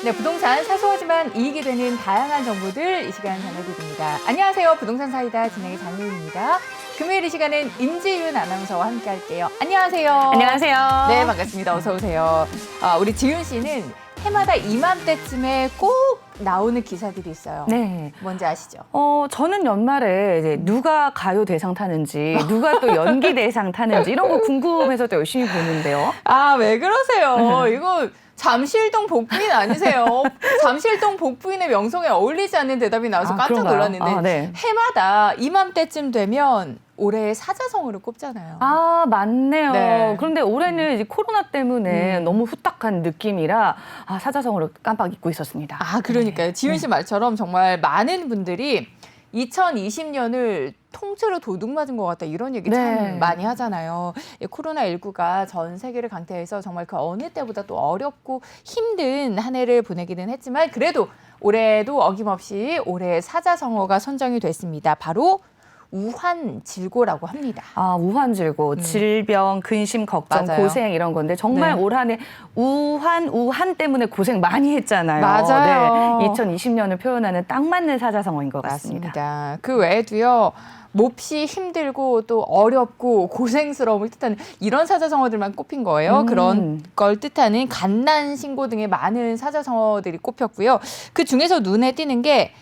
네, 부동산 사소하지만 이익이 되는 다양한 정보들 이 시간 전해드립니다. 안녕하세요. 부동산 사이다 진행의 장윤입니다. 금요일 이 시간은 임지윤 아나운서와 함께 할게요. 안녕하세요. 안녕하세요. 네, 반갑습니다. 어서 오세요. 우리 지윤 씨는 해마다 이맘때쯤에 꼭 나오는 기사들이 있어요. 네. 뭔지 아시죠? 저는 연말에 이제 누가 가요 대상 타는지, 누가 또 연기 대상 타는지 이런 거 궁금해서 또 열심히 보는데요. 아, 왜 그러세요? 이거 잠실동 복부인 아니세요? 잠실동 복부인의 명성에 어울리지 않는 대답이 나와서 깜짝 그런가요? 놀랐는데 네. 해마다 이맘때쯤 되면 올해의 사자성어를 꼽잖아요. 아, 맞네요. 네. 그런데 올해는 이제 코로나 때문에 너무 후딱한 느낌이라 사자성어를 깜빡 잊고 있었습니다. 아, 그러니까요. 네. 지윤 씨 말처럼 정말 많은 분들이 2020년을 통째로 도둑 맞은 것 같다 이런 얘기 참 네. 많이 하잖아요. 코로나19가 전 세계를 강타해서 정말 그 어느 때보다 또 어렵고 힘든 한 해를 보내기는 했지만 그래도 올해도 어김없이 올해의 사자성어가 선정이 됐습니다. 바로 우환질고라고 합니다. 우환질고, 질병, 근심, 걱정, 맞아요. 고생 이런 건데 정말 네. 올 한 해 우한 때문에 고생 많이 했잖아요. 맞아요. 네, 2020년을 표현하는 딱 맞는 사자성어인 것 같습니다. 맞습니다. 그 외에도요. 몹시 힘들고 또 어렵고 고생스러움을 뜻하는 이런 사자성어들만 꼽힌 거예요. 그런 걸 뜻하는 갓난신고 등의 많은 사자성어들이 꼽혔고요. 그 중에서 눈에 띄는 게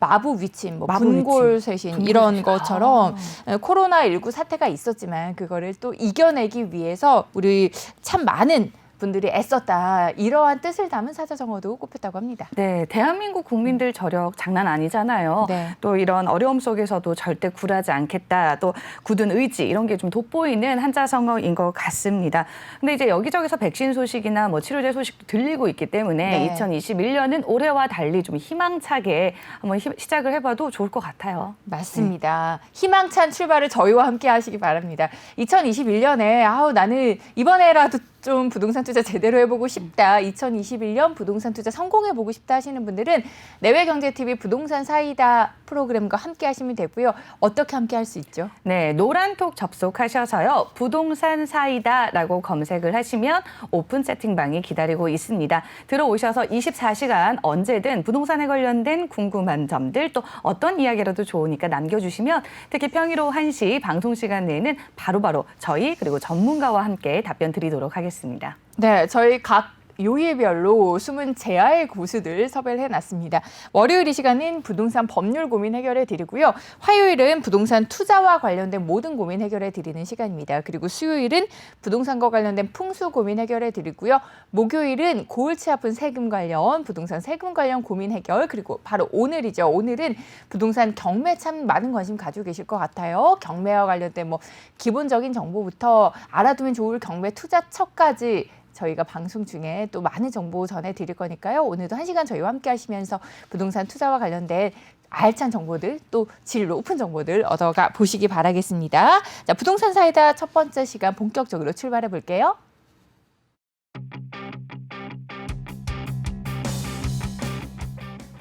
마부위침, 분골쇄신 이런 것처럼 코로나19 사태가 있었지만 그거를 또 이겨내기 위해서 우리 참 많은 분들이 애썼다. 이러한 뜻을 담은 사자성어도 꼽혔다고 합니다. 네, 대한민국 국민들 저력 장난 아니잖아요. 네. 또 이런 어려움 속에서도 절대 굴하지 않겠다. 또 굳은 의지 이런 게 좀 돋보이는 한자성어인 것 같습니다. 근데 이제 여기저기서 백신 소식이나 치료제 소식도 들리고 있기 때문에 네. 2021년은 올해와 달리 좀 희망차게 한번 시작을 해봐도 좋을 것 같아요. 맞습니다. 희망찬 출발을 저희와 함께 하시기 바랍니다. 2021년에 나는 이번에라도 좀 부동산 투자 제대로 해보고 싶다. 2021년 부동산 투자 성공해보고 싶다 하시는 분들은 내외경제TV 부동산 사이다 프로그램과 함께 하시면 되고요. 어떻게 함께 할 수 있죠? 네, 노란톡 접속하셔서요. 부동산 사이다라고 검색을 하시면 오픈 채팅방이 기다리고 있습니다. 들어오셔서 24시간 언제든 부동산에 관련된 궁금한 점들 또 어떤 이야기라도 좋으니까 남겨주시면 특히 평일 오후 1시 방송 시간 내에는 바로바로 저희 그리고 전문가와 함께 답변 드리도록 하겠습니다. 네, 저희 각 요일별로 숨은 제야의 고수들 섭외를 해놨습니다. 월요일 이 시간은 부동산 법률 고민 해결해 드리고요. 화요일은 부동산 투자와 관련된 모든 고민 해결해 드리는 시간입니다. 그리고 수요일은 부동산과 관련된 풍수 고민 해결해 드리고요. 목요일은 골치 아픈 세금 관련, 부동산 세금 관련 고민 해결, 그리고 바로 오늘이죠. 오늘은 부동산 경매 참 많은 관심 가지고 계실 것 같아요. 경매와 관련된 기본적인 정보부터 알아두면 좋을 경매 투자처까지 저희가 방송 중에 또 많은 정보 전해드릴 거니까요. 오늘도 1시간 저희와 함께 하시면서 부동산 투자와 관련된 알찬 정보들 또 질 높은 정보들 얻어가 보시기 바라겠습니다. 자, 부동산 사이다 첫 번째 시간 본격적으로 출발해 볼게요.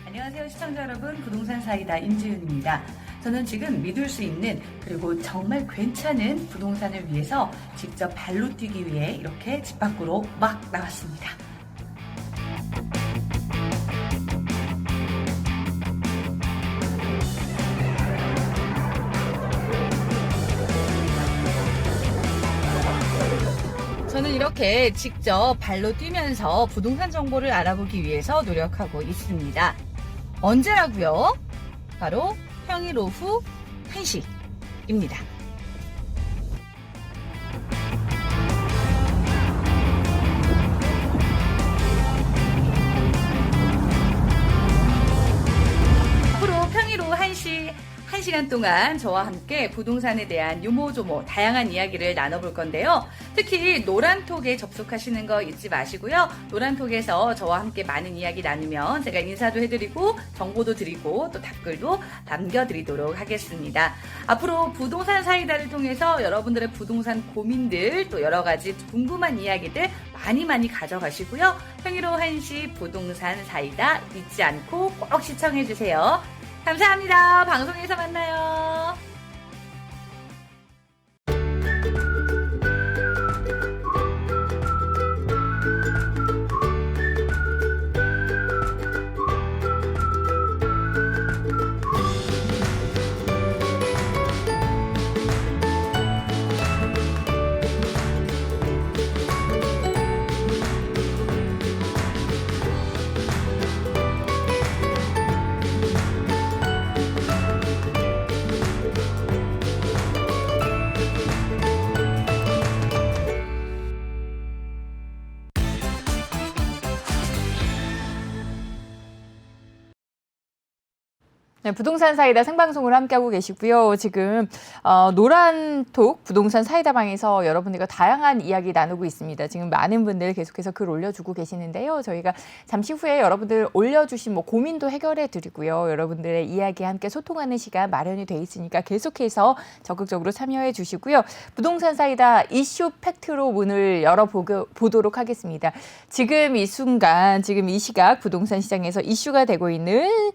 안녕하세요 시청자 여러분, 부동산 사이다 임지윤입니다. 저는 지금 믿을 수 있는 그리고 정말 괜찮은 부동산을 위해서 직접 발로 뛰기 위해 이렇게 집 밖으로 막 나왔습니다. 저는 이렇게 직접 발로 뛰면서 부동산 정보를 알아보기 위해서 노력하고 있습니다. 언제라고요? 바로 평일 오후 1시입니다. 앞으로 평일 오후 1시간 동안 저와 함께 부동산에 대한 요모조모 다양한 이야기를 나눠볼 건데요. 특히 노란톡에 접속하시는 거 잊지 마시고요. 노란톡에서 저와 함께 많은 이야기 나누면 제가 인사도 해드리고 정보도 드리고 또 답글도 남겨드리도록 하겠습니다. 앞으로 부동산 사이다를 통해서 여러분들의 부동산 고민들 또 여러 가지 궁금한 이야기들 많이 가져가시고요. 평일 오후 1시 부동산 사이다 잊지 않고 꼭 시청해주세요. 감사합니다. 방송에서 만나요. 네, 부동산 사이다 생방송을 함께하고 계시고요. 지금 노란톡 부동산 사이다방에서 여러분들과 다양한 이야기 나누고 있습니다. 지금 많은 분들 계속해서 글 올려주고 계시는데요. 저희가 잠시 후에 여러분들 올려주신 고민도 해결해 드리고요. 여러분들의 이야기 함께 소통하는 시간 마련이 돼 있으니까 계속해서 적극적으로 참여해 주시고요. 부동산 사이다 이슈 팩트로 문을 열어보도록 하겠습니다. 지금 이 순간, 지금 이 시각 부동산 시장에서 이슈가 되고 있는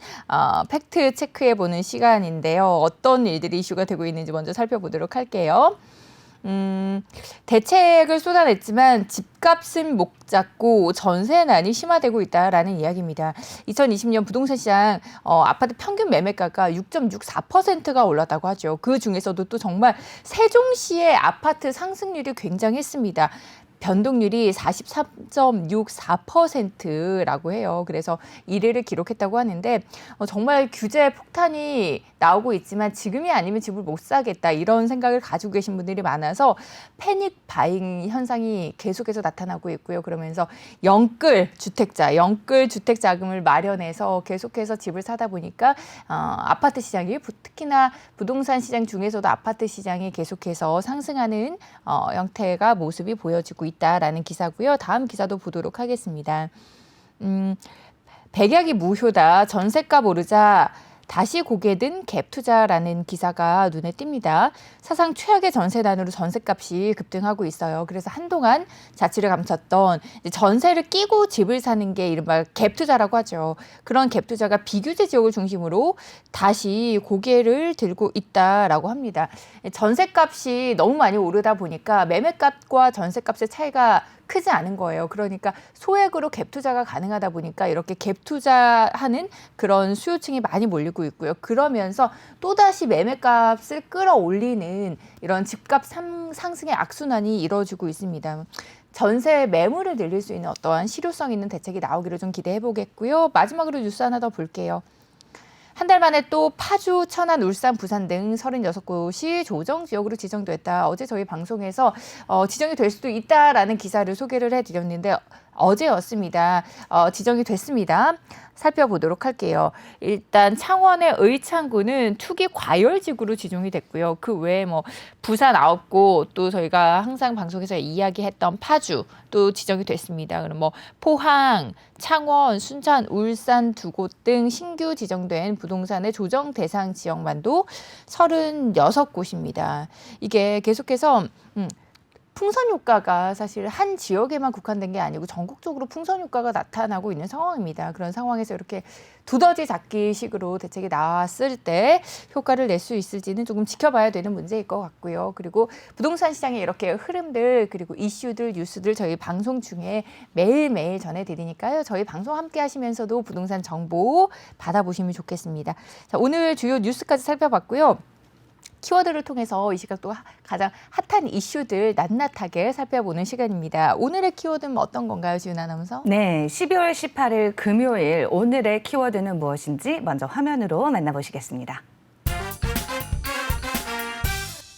팩트 체크해보는 시간인데요. 어떤 일들이 이슈가 되고 있는지 먼저 살펴보도록 할게요. 대책을 쏟아냈지만 집값은 목 잡고 전세난이 심화되고 있다라는 이야기입니다. 2020년 부동산 시장 아파트 평균 매매가가 6.64%가 올랐다고 하죠. 그 중에서도 또 정말 세종시의 아파트 상승률이 굉장했습니다. 변동률이 43.64%라고 해요. 그래서 1위를 기록했다고 하는데 정말 규제 폭탄이 나오고 있지만 지금이 아니면 집을 못 사겠다 이런 생각을 가지고 계신 분들이 많아서 패닉 바잉 현상이 계속해서 나타나고 있고요. 그러면서 영끌 주택 자금을 마련해서 계속해서 집을 사다 보니까 아파트 시장이 특히나 부동산 시장 중에서도 아파트 시장이 계속해서 상승하는 형태가 모습이 보여지고 있다라는 기사고요. 다음 기사도 보도록 하겠습니다. 백약이 무효다. 전세값 오르자 다시 고개 든 갭 투자라는 기사가 눈에 띕니다. 사상 최악의 전세난으로 전세값이 급등하고 있어요. 그래서 한동안 자취를 감췄던 전세를 끼고 집을 사는 게 이른바 갭 투자라고 하죠. 그런 갭 투자가 비규제 지역을 중심으로 다시 고개를 들고 있다라고 합니다. 전세값이 너무 많이 오르다 보니까 매매값과 전세값의 차이가 크지 않은 거예요. 그러니까 소액으로 갭 투자가 가능하다 보니까 이렇게 갭 투자하는 그런 수요층이 많이 몰리고 있고요. 그러면서 또다시 매매값을 끌어올리는 이런 집값 상승의 악순환이 이루어지고 있습니다. 전세 매물을 늘릴 수 있는 어떠한 실효성 있는 대책이 나오기를 좀 기대해 보겠고요. 마지막으로 뉴스 하나 더 볼게요. 한 달 만에 또 파주, 천안, 울산, 부산 등 36곳이 조정 지역으로 지정됐다. 어제 저희 방송에서 지정이 될 수도 있다라는 기사를 소개를 해드렸는데 어제였습니다. 지정이 됐습니다. 살펴보도록 할게요. 일단 창원의 의창구는 투기 과열지구로 지정이 됐고요. 그 외에 부산 9곳, 또 저희가 항상 방송에서 이야기했던 파주 또 지정이 됐습니다. 그럼 포항, 창원, 순천, 울산 2곳 등 신규 지정된 부동산의 조정 대상 지역만도 36곳입니다. 이게 계속해서 풍선 효과가 사실 한 지역에만 국한된 게 아니고 전국적으로 풍선 효과가 나타나고 있는 상황입니다. 그런 상황에서 이렇게 두더지 잡기식으로 대책이 나왔을 때 효과를 낼 수 있을지는 조금 지켜봐야 되는 문제일 것 같고요. 그리고 부동산 시장의 이렇게 흐름들 그리고 이슈들, 뉴스들 저희 방송 중에 매일매일 전해드리니까요. 저희 방송 함께 하시면서도 부동산 정보 받아보시면 좋겠습니다. 자, 오늘 주요 뉴스까지 살펴봤고요. 키워드를 통해서 이 시각도 가장 핫한 이슈들 낱낱하게 살펴보는 시간입니다. 오늘의 키워드는 어떤 건가요, 지은 아나운서? 네, 12월 18일 금요일 오늘의 키워드는 무엇인지 먼저 화면으로 만나보시겠습니다.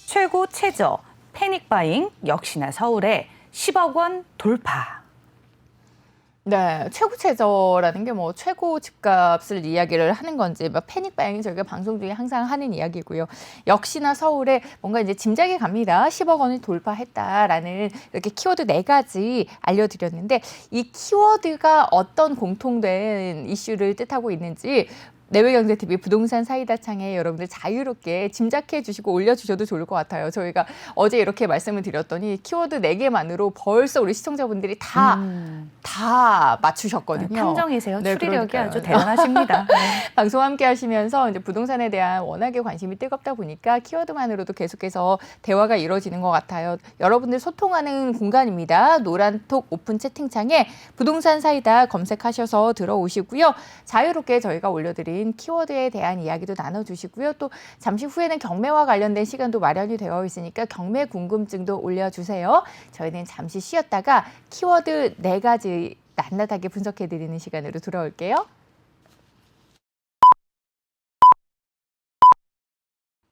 최고 최저, 패닉바잉, 역시나 서울에 10억 원 돌파. 네, 최고 최저라는 게 최고 집값을 이야기를 하는 건지 패닉 바잉이 저희가 방송 중에 항상 하는 이야기고요. 역시나 서울에 뭔가 이제 짐작이 갑니다. 10억 원을 돌파했다라는 이렇게 키워드 4가지 알려드렸는데 이 키워드가 어떤 공통된 이슈를 뜻하고 있는지 내외경제TV 부동산 사이다 창에 여러분들 자유롭게 짐작해 주시고 올려주셔도 좋을 것 같아요. 저희가 어제 이렇게 말씀을 드렸더니 키워드 4개만으로 벌써 우리 시청자분들이 다 맞추셨거든요. 탐정이세요. 네, 추리력이 그러니까요. 아주 대단하십니다. 네. 방송 함께 하시면서 이제 부동산에 대한 워낙에 관심이 뜨겁다 보니까 키워드만으로도 계속해서 대화가 이루어지는 것 같아요. 여러분들 소통하는 공간입니다. 노란톡 오픈 채팅창에 부동산 사이다 검색하셔서 들어오시고요. 자유롭게 저희가 올려드린 키워드에 대한 이야기도 나눠주시고요. 또 잠시 후에는 경매와 관련된 시간도 마련이 되어 있으니까 경매 궁금증도 올려주세요. 저희는 잠시 쉬었다가 키워드 4가지 낱낱하게 분석해드리는 시간으로 돌아올게요.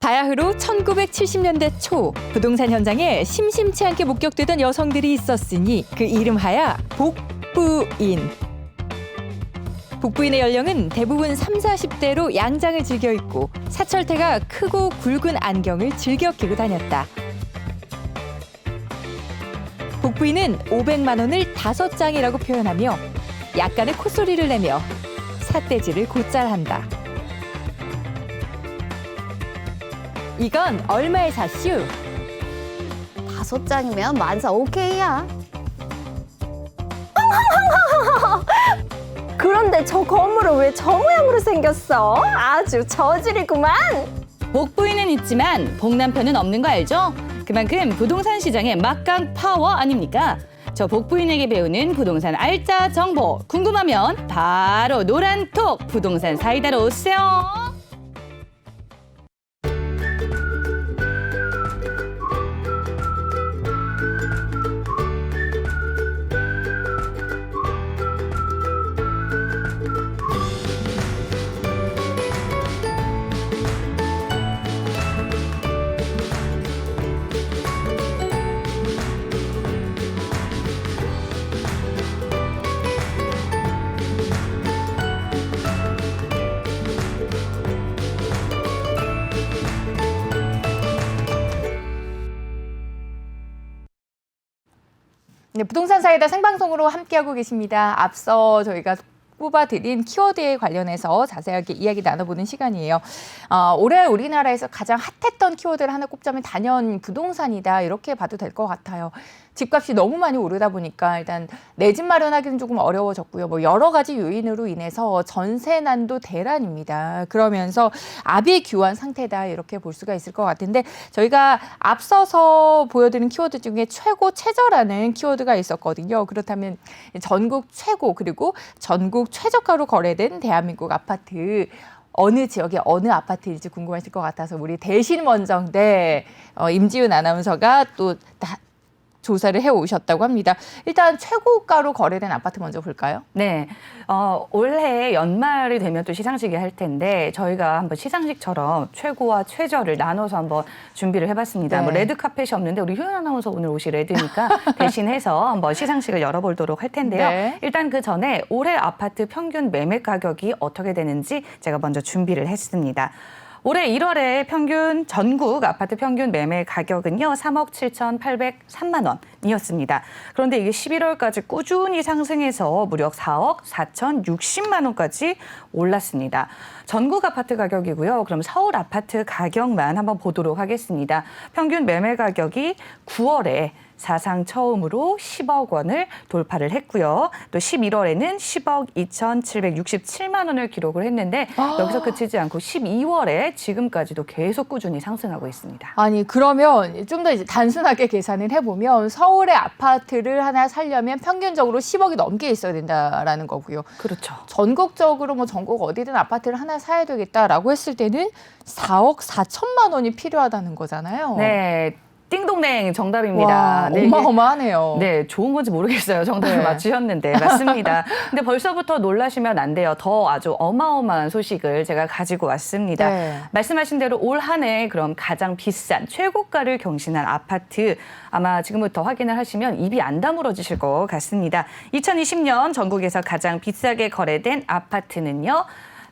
바야흐로 1970년대 초 부동산 현장에 심심치 않게 목격되던 여성들이 있었으니 그 이름하야 복부인. 북부인의 연령은 대부분 3, 40대로 양장을 즐겨 입고 사철태가 크고 굵은 안경을 즐겨 끼고 다녔다. 북부인은 500만 원을 5장이라고 표현하며 약간의 콧소리를 내며 삿대질을 곧잘 한다. 이건 얼마에 샀슈? 5장이면 만사 오케이야. 그런데 저 건물은 왜 저 모양으로 생겼어? 아주 저질이구만. 복부인은 있지만 복남편은 없는 거 알죠? 그만큼 부동산 시장의 막강 파워 아닙니까? 저 복부인에게 배우는 부동산 알짜 정보 궁금하면 바로 노란톡 부동산 사이다로 오세요. 네, 부동산 사이다 생방송으로 함께하고 계십니다. 앞서 저희가 뽑아드린 키워드에 관련해서 자세하게 이야기 나눠보는 시간이에요. 올해 우리나라에서 가장 핫했던 키워드를 하나 꼽자면 단연 부동산이다 이렇게 봐도 될 것 같아요. 집값이 너무 많이 오르다 보니까 일단 내 집 마련하기는 조금 어려워졌고요. 뭐 여러 가지 요인으로 인해서 전세난도 대란입니다. 그러면서 아비규환 상태다 이렇게 볼 수가 있을 것 같은데 저희가 앞서서 보여드린 키워드 중에 최고 최저라는 키워드가 있었거든요. 그렇다면 전국 최고 그리고 전국 최저가로 거래된 대한민국 아파트 어느 지역의 어느 아파트일지 궁금하실 것 같아서 우리 대신원정대 임지윤 아나운서가 또 조사를 해오셨다고 합니다. 일단 최고가로 거래된 아파트 먼저 볼까요? 네, 올해 연말이 되면 또 시상식이 할 텐데 저희가 한번 시상식처럼 최고와 최저를 나눠서 한번 준비를 해봤습니다. 네. 뭐 레드 카펫이 없는데 우리 효연 아나운서 오늘 옷이 레드니까 대신해서 한번 시상식을 열어보도록 할 텐데요. 네. 일단 그 전에 올해 아파트 평균 매매 가격이 어떻게 되는지 제가 먼저 준비를 했습니다. 올해 1월에 평균 전국 아파트 평균 매매 가격은요 3억 7,803만 원이었습니다. 그런데 이게 11월까지 꾸준히 상승해서 무려 4억 4,060만 원까지 올랐습니다. 전국 아파트 가격이고요. 그럼 서울 아파트 가격만 한번 보도록 하겠습니다. 평균 매매 가격이 9월에 사상 처음으로 10억 원을 돌파를 했고요. 또 11월에는 10억 2,767만 원을 기록을 했는데 여기서 그치지 않고 12월에 지금까지도 계속 꾸준히 상승하고 있습니다. 아니 그러면 좀 더 이제 단순하게 계산을 해보면 서울의 아파트를 하나 살려면 평균적으로 10억이 넘게 있어야 된다라는 거고요. 그렇죠. 전국적으로 뭐 전국 어디든 아파트를 하나 사야 되겠다라고 했을 때는 4억 4천만 원이 필요하다는 거잖아요. 네. 띵동댕 정답입니다. 와, 네, 어마어마하네요. 네, 좋은 건지 모르겠어요. 정답을 네. 맞추셨는데 맞습니다. 근데 벌써부터 놀라시면 안 돼요. 더 아주 어마어마한 소식을 제가 가지고 왔습니다. 네. 말씀하신 대로 올 한 해 그럼 가장 비싼 최고가를 경신한 아파트 아마 지금부터 확인을 하시면 입이 안 다물어지실 것 같습니다. 2020년 전국에서 가장 비싸게 거래된 아파트는요.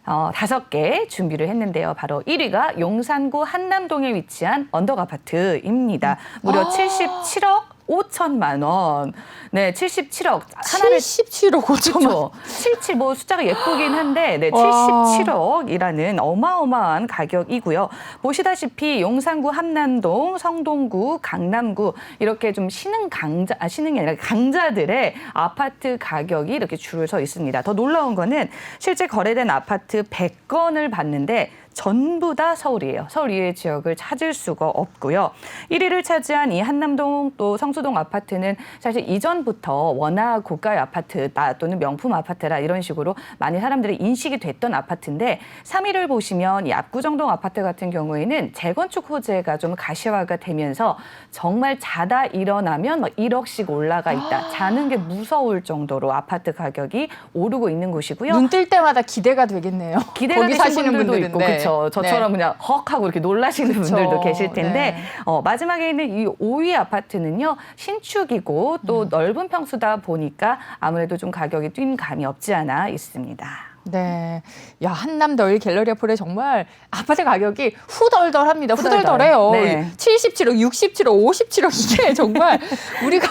5개 준비를 했는데요. 바로 1위가 용산구 한남동에 위치한 언덕 아파트입니다. 무려 77억 5천만 원. 네, 77억. 하나를 77억 5천만 원. 그렇죠. 77, 뭐 숫자가 예쁘긴 한데, 네, 77억이라는 어마어마한 가격이고요. 보시다시피 용산구, 함남동, 성동구, 강남구 이렇게 좀 신흥이 아니라 강자들의 아파트 가격이 이렇게 줄을 서 있습니다. 더 놀라운 거는 실제 거래된 아파트 100건을 봤는데 전부 다 서울이에요. 서울 이외의 지역을 찾을 수가 없고요. 1위를 차지한 이 한남동 또 성수동 아파트는 사실 이전부터 워낙 고가의 아파트다 또는 명품 아파트라 이런 식으로 많이 사람들이 인식이 됐던 아파트인데 3위를 보시면 이 압구정동 아파트 같은 경우에는 재건축 호재가 좀 가시화가 되면서 정말 자다 일어나면 막 1억씩 올라가 있다. 자는 게 무서울 정도로 아파트 가격이 오르고 있는 곳이고요. 눈 뜰 때마다 기대가 되겠네요. 기대가 거기 되시는 사시는 분들도 분들은. 있고 네. 그렇죠. 저처럼 네. 그냥 헉 하고 이렇게 놀라시는 그쵸. 분들도 계실 텐데 네. 마지막에 있는 이 5위 아파트는요. 신축이고 또 넓은 평수다 보니까 아무래도 좀 가격이 뛴 감이 없지 않아 있습니다. 네. 야, 한남더일 갤러리 아폴에 정말 아파트 가격이 후덜덜합니다. 후덜덜해요. 네. 77억, 67억, 57억 이게 정말 우리가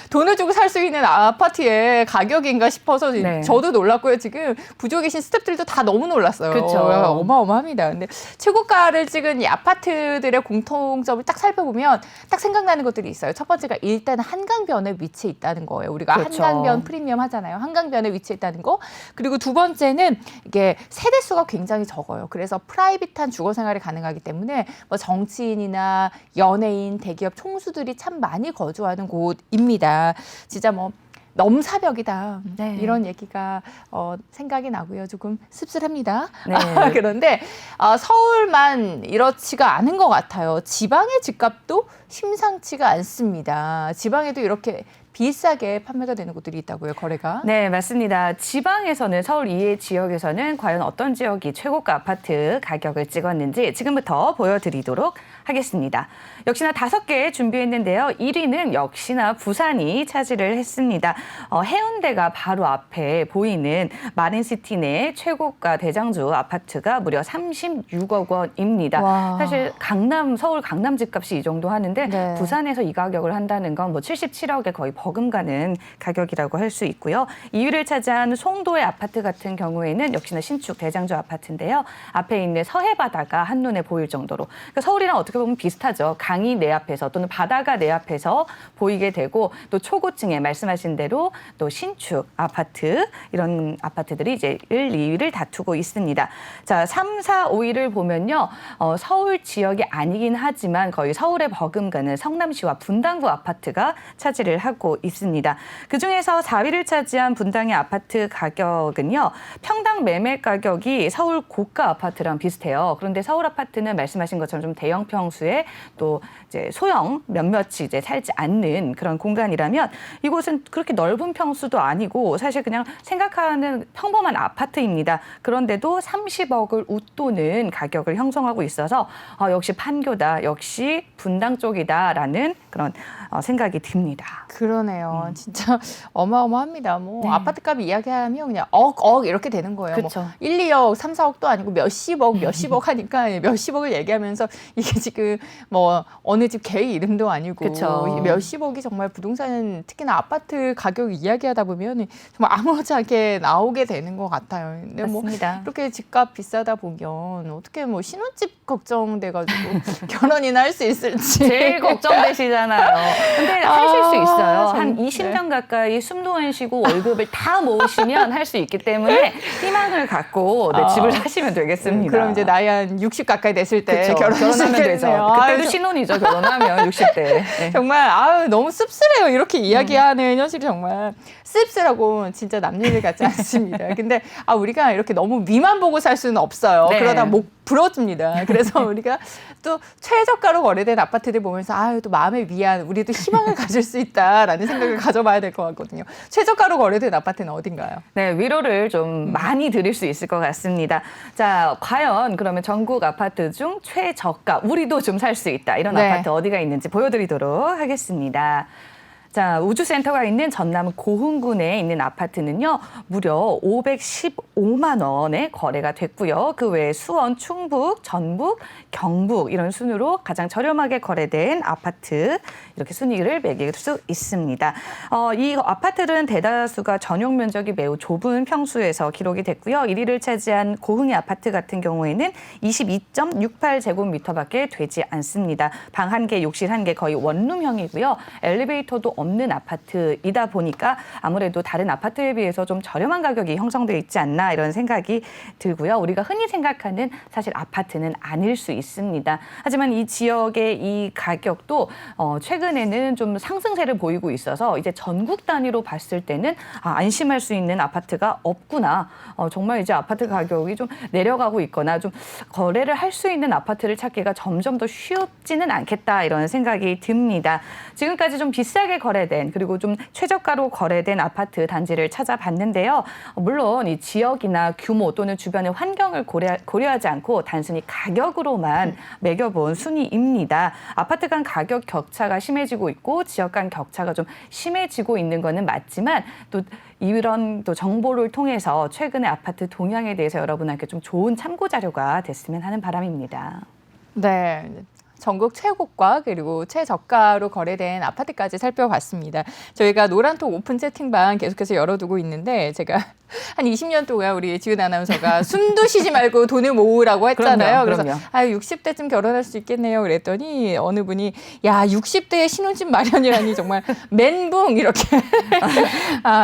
돈을 주고 살 수 있는 아파트의 가격인가 싶어서 네. 저도 놀랐고요. 지금 부족에 계신 스태프들도 다 너무 놀랐어요. 그쵸. 어마어마합니다. 근데 최고가를 찍은 이 아파트들의 공통점을 딱 살펴보면 딱 생각나는 것들이 있어요. 첫 번째가 일단 한강변에 위치해 있다는 거예요. 우리가 그렇죠. 한강변 프리미엄 하잖아요. 한강변에 위치해 있다는 거. 그리고 두 번째는 이게 세대수가 굉장히 적어요. 그래서 프라이빗한 주거 생활이 가능하기 때문에 뭐 정치인이나 연예인, 대기업 총수들이 참 많이 거주하는 곳입니다. 진짜 뭐 넘사벽이다. 네. 이런 얘기가 생각이 나고요. 조금 씁쓸합니다. 네. 그런데 서울만 이렇지가 않은 것 같아요. 지방의 집값도 심상치가 않습니다. 지방에도 이렇게 비싸게 판매가 되는 곳들이 있다고요, 거래가? 네, 맞습니다. 지방에서는 서울 이외 지역에서는 과연 어떤 지역이 최고가 아파트 가격을 찍었는지 지금부터 보여드리도록 하겠습니다. 역시나 5개 준비했는데요. 1위는 역시나 부산이 차지를 했습니다. 해운대가 바로 앞에 보이는 마린시티 내 최고가 대장주 아파트가 무려 36억 원입니다. 와. 사실 서울 강남 집값이 이 정도 하는데 네. 부산에서 이 가격을 한다는 건 뭐 77억에 거의 버금가는 가격이라고 할 수 있고요. 2위를 차지한 송도의 아파트 같은 경우에는 역시나 신축 대장주 아파트인데요. 앞에 있는 서해바다가 한눈에 보일 정도로. 그러니까 서울이랑 어떻게 보면 비슷하죠. 강이 내 앞에서 또는 바다가 내 앞에서 보이게 되고 또 초고층에 말씀하신 대로 또 신축 아파트 이런 아파트들이 이제 1, 2위를 다투고 있습니다. 자, 3, 4, 5위를 보면요. 서울 지역이 아니긴 하지만 거의 서울에 버금가는 성남시와 분당구 아파트가 차지를 하고 있습니다. 그중에서 4위를 차지한 분당의 아파트 가격은요. 평당 매매 가격이 서울 고가 아파트랑 비슷해요. 그런데 서울 아파트는 말씀하신 것처럼 좀 대형 평수에 또 이제 소형 몇몇이 이제 살지 않는 그런 공간이라면 이곳은 그렇게 넓은 평수도 아니고 사실 그냥 생각하는 평범한 아파트입니다. 그런데도 30억을 웃도는 가격을 형성하고 있어서 역시 판교다, 역시 분당 쪽이다라는 그런 생각이 듭니다. 그러네요. 진짜 어마어마합니다. 뭐 네. 아파트값 이야기하면 그냥 억 이렇게 되는 거예요. 그쵸. 뭐 1, 2억, 3, 4억도 아니고 몇십억 하니까 몇십억을 얘기하면서 이게 지금 뭐 어느 집 개 이름도 아니고 그쵸. 몇십억이 정말 부동산 특히나 아파트 가격 이야기하다 보면 정말 아무렇지 않게 나오게 되는 것 같아요. 근데 뭐 맞습니다. 이렇게 집값 비싸다 보면 어떻게 뭐 신혼집 걱정돼가지고 결혼이나 할 수 있을지 제일 걱정되시잖아요. 근데 하실 수 있어요. 한 네. 20년 가까이 숨도 안 쉬고 월급을 다 모으시면 할 수 있기 때문에 희망을 갖고 집을 사시면 되겠습니다. 그럼 이제 나이 한 60 가까이 됐을 때 그쵸. 결혼하면 결혼하면 되죠. 그때도 신혼이죠. 결혼하면 60대. 네. 정말 너무 씁쓸해요. 이렇게 이야기하는 현실이 정말 씁쓸하고 진짜 남일 같지 않습니다. 근데 우리가 이렇게 너무 위만 보고 살 수는 없어요. 네. 그러다 목 부러집니다. 그래서 우리가 또 최저가로 거래된 아파트들 보면서 또 마음의 위안, 우리도 희망을 가질 수 있다라는 생각을 가져봐야 될 것 같거든요. 최저가로 거래된 아파트는 어딘가요? 네, 위로를 좀 많이 드릴 수 있을 것 같습니다. 자, 과연 그러면 전국 아파트 중 최저가, 우리도 좀 살 수 있다. 이런 네. 아파트 어디가 있는지 보여드리도록 하겠습니다. 자, 우주센터가 있는 전남 고흥군에 있는 아파트는요, 무려 515만 원에 거래가 됐고요. 그 외에 수원, 충북, 전북, 경북 이런 순으로 가장 저렴하게 거래된 아파트 이렇게 순위를 매길 수 있습니다. 이 아파트는 대다수가 전용 면적이 매우 좁은 평수에서 기록이 됐고요. 1위를 차지한 고흥의 아파트 같은 경우에는 22.68제곱미터밖에 되지 않습니다. 방 1개, 욕실 1개 거의 원룸형이고요. 엘리베이터도 없는 아파트이다 보니까 아무래도 다른 아파트에 비해서 좀 저렴한 가격이 형성되어 있지 않나 이런 생각이 들고요. 우리가 흔히 생각하는 사실 아파트는 아닐 수 있습니다. 하지만 이 지역의 이 가격도 최근에는 좀 상승세를 보이고 있어서 이제 전국 단위로 봤을 때는 안심할 수 있는 아파트가 없구나. 정말 이제 아파트 가격이 좀 내려가고 있거나 좀 거래를 할 수 있는 아파트를 찾기가 점점 더 쉽지는 않겠다 이런 생각이 듭니다. 지금까지 좀 비싸게 거래된 그리고 좀 최저가로 거래된 아파트 단지를 찾아봤는데요. 물론 이 지역이나 규모 또는 주변의 환경을 고려하지 않고 단순히 가격으로만 매겨본 순위입니다. 아파트 간 가격 격차가 심해지고 있고 지역 간 격차가 좀 심해지고 있는 거는 맞지만 또 이런 또 정보를 통해서 최근의 아파트 동향에 대해서 여러분에게 좀 좋은 참고 자료가 됐으면 하는 바람입니다. 네. 전국 최고가 그리고 최저가로 거래된 아파트까지 살펴봤습니다. 저희가 노란톡 오픈 채팅방 계속해서 열어두고 있는데 제가 한 20년 동안 우리 지은 아나운서가 숨도 쉬지 말고 돈을 모으라고 했잖아요. 그럼요. 그래서 60대쯤 결혼할 수 있겠네요. 그랬더니 어느 분이 야 60대에 신혼집 마련이라니 정말 멘붕 이렇게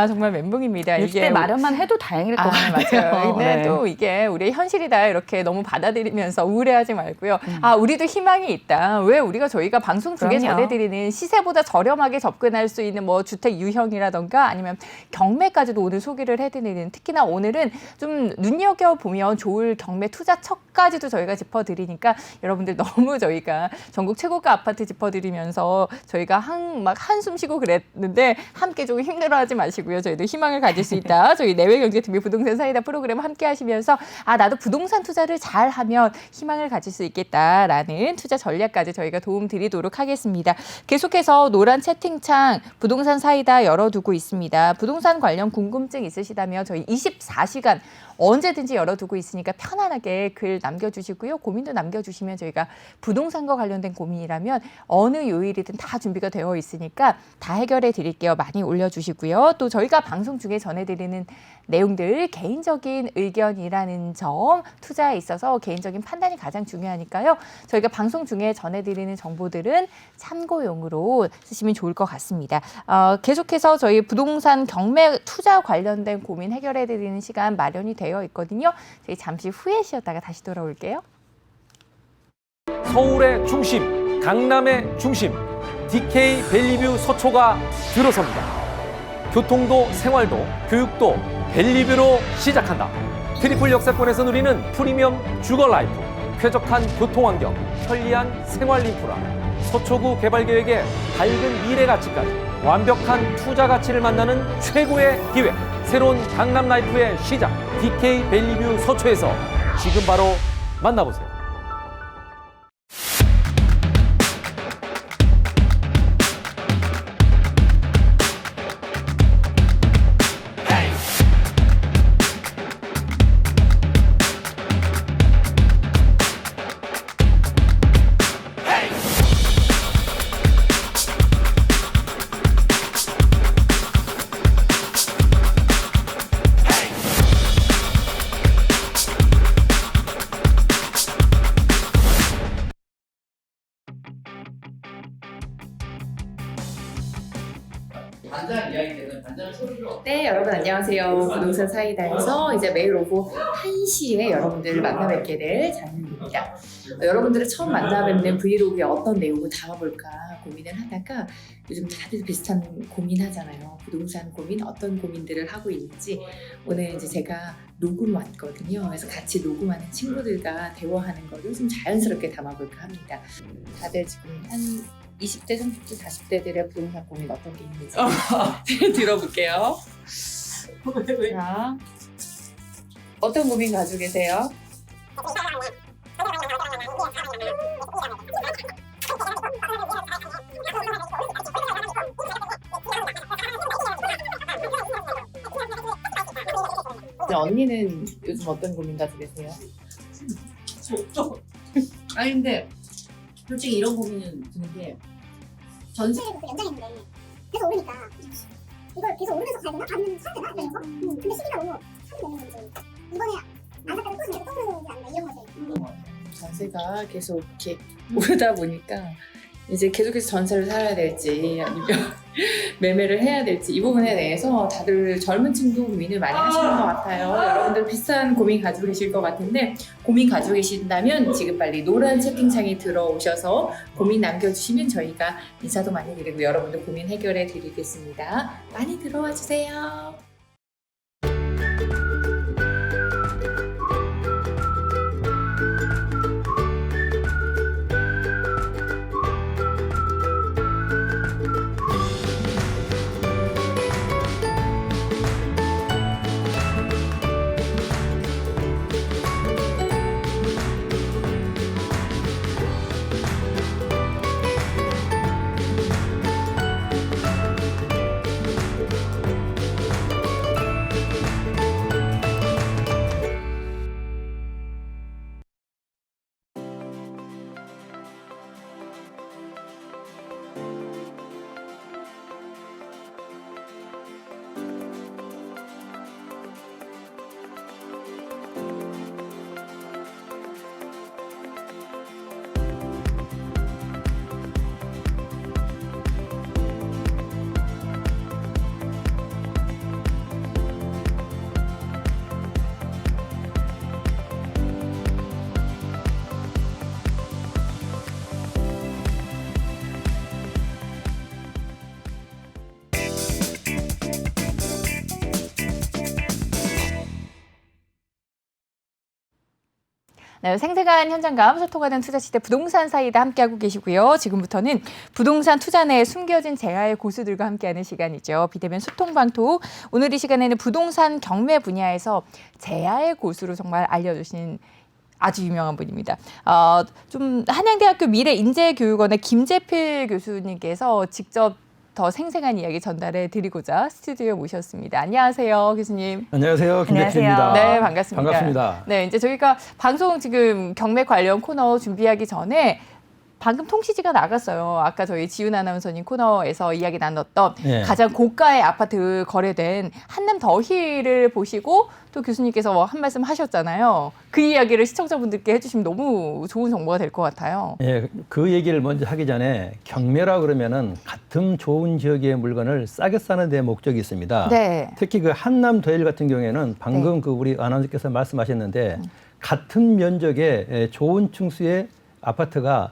정말 멘붕입니다. 60대 마련만 해도 다행일 것 같아요. 맞아요. 근데 네. 또 이게 우리의 현실이다 이렇게 너무 받아들이면서 우울해하지 말고요. 우리도 희망이 있다. 왜 저희가 방송 중에 그럼요. 전해드리는 시세보다 저렴하게 접근할 수 있는 뭐 주택 유형이라던가 아니면 경매까지도 오늘 소개를 해드리는 특히나 오늘은 좀 눈여겨보면 좋을 경매 투자처까지도 저희가 짚어드리니까 여러분들 너무 저희가 전국 최고가 아파트 짚어드리면서 저희가 한숨 쉬고 그랬는데 함께 좀 힘들어하지 마시고요. 저희도 희망을 가질 수 있다. 저희 내외경제TV 부동산 사이다 프로그램 함께 하시면서 나도 부동산 투자를 잘하면 희망을 가질 수 있겠다라는 투자 전략까지 저희가 도움 드리도록 하겠습니다. 계속해서 노란 채팅창 부동산 사이다 열어두고 있습니다. 부동산 관련 궁금증 있으시다면 저희 24시간 언제든지 열어두고 있으니까 편안하게 글 남겨주시고요. 고민도 남겨주시면 저희가 부동산과 관련된 고민이라면 어느 요일이든 다 준비가 되어 있으니까 다 해결해 드릴게요. 많이 올려주시고요. 또 저희가 방송 중에 전해드리는 내용들 개인적인 의견이라는 점 투자에 있어서 개인적인 판단이 가장 중요하니까요. 저희가 방송 중에 전해드리는 정보들은 참고용으로 쓰시면 좋을 것 같습니다. 계속해서 저희 부동산 경매 투자 관련된 고민 해결해 드리는 시간 마련이 되어 있거든요. 저희 잠시 후에 쉬었다가 다시 돌아올게요. 서울의 중심, 강남의 중심, DK 밸리뷰 서초가 들어섭니다. 교통도 생활도 교육도 밸리뷰로 시작한다. 트리플 역세권에서 누리는 프리미엄 주거 라이프, 쾌적한 교통환경, 편리한 생활 인프라, 서초구 개발 계획의 밝은 미래 가치까지 완벽한 투자 가치를 만나는 최고의 기회. 새로운 강남 라이프의 시작, DK 밸리뷰 서초에서 지금 바로 만나보세요. 네, 여러분 안녕하세요. 부동산 사이다에서 이제 매일 오후 1시에 여러분들을 만나 뵙게 될 장윤입니다. 여러분들을 처음 만나 뵙는 브이로그에 어떤 내용을 담아볼까 고민을 하다가 요즘 다들 비슷한 고민하잖아요. 부동산 고민, 어떤 고민들을 하고 있는지 오늘 이제 제가 녹음 왔거든요. 그래서 같이 녹음하는 친구들과 대화하는 거를 좀 자연스럽게 담아볼까 합니다. 다들 지금 한 20대, 30대, 40대들의 부동산 고민 어떤 게 있는지 들어볼게요. 자, 어떤 고민 가지고 계세요? 언니는 요즘 어떤 고민 가지고 계세요? 아니 근데 솔직히 이런 고민은 드는 게 전세 연장했는데 계속 오르니까 이걸 계속 오르면서 가야 되나? 아니면 사야 되나? 이러면서 근데 시기가 너무 차이 되는 건지 이번에 안 샀다가 또 계속 또 오르는 게 아니라 이런 거지. 전세가 계속 이렇게 오르다 보니까 이제 계속해서 전세를 살아야 될지 아니면 매매를 해야 될지 이 부분에 대해서 다들 젊은 층도 고민을 많이 하시는 것 같아요. 여러분들 비슷한 고민 가지고 계실 것 같은데 고민 가지고 계신다면 지금 빨리 노란 채팅창에 들어오셔서 고민 남겨주시면 저희가 인사도 많이 드리고 여러분들 고민 해결해 드리겠습니다. 많이 들어와 주세요. 네, 생생한 현장감 소통하는 투자시대 부동산 사이다 함께하고 계시고요. 지금부터는 부동산 투자 내에 숨겨진 재화의 고수들과 함께하는 시간이죠. 비대면 소통방통. 오늘 이 시간에는 부동산 경매 분야에서 재화의 고수로 정말 알려주신 아주 유명한 분입니다. 좀 한양대학교 미래인재교육원의 김재필 교수님께서 직접 더 생생한 이야기 전달해 드리고자 스튜디오에 모셨습니다. 안녕하세요, 교수님. 안녕하세요, 김재필입니다. 네, 반갑습니다. 반갑습니다. 네, 이제 저희가 방송 지금 경매 관련 코너 준비하기 전에 방금 통시지가 나갔어요. 아까 저희 지훈 아나운서님 코너에서 이야기 나눴던 네. 가장 고가의 아파트 거래된 한남 더힐을 보시고 또 교수님께서 한 말씀 하셨잖아요. 그 이야기를 시청자분들께 해주시면 너무 좋은 정보가 될 것 같아요. 예, 그 얘기를 먼저 하기 전에 경매라 그러면은 같은 좋은 지역의 물건을 싸게 싸는 데 목적이 있습니다. 네. 특히 그 한남 더힐 같은 경우에는 방금 네. 그 우리 아나운서께서 말씀하셨는데 같은 면적의 좋은 층수의 아파트가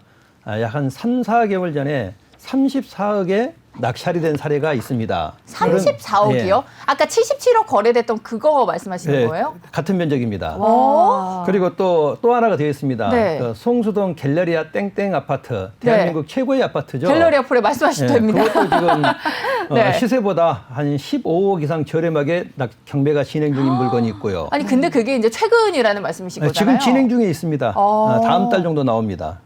약 한 3, 4개월 전에 34억에 낙찰이 된 사례가 있습니다. 34억이요? 예. 아까 77억 거래됐던 그거 말씀하시는 네, 거예요? 같은 면적입니다. 와. 그리고 또 하나가 되어 있습니다. 네. 그 송수동 갤러리아 땡땡 아파트, 대한민국 최고의 아파트죠. 갤러리 앞으로 말씀하셔도 예, 됩니다. 그것도 지금 네. 시세보다 한 15억 이상 저렴하게 경매가 진행 중인 물건이 있고요. 아니 근데 그게 이제 최근이라는 말씀이신 네, 거잖아요. 지금 진행 중에 있습니다. 다음 달 정도 나옵니다.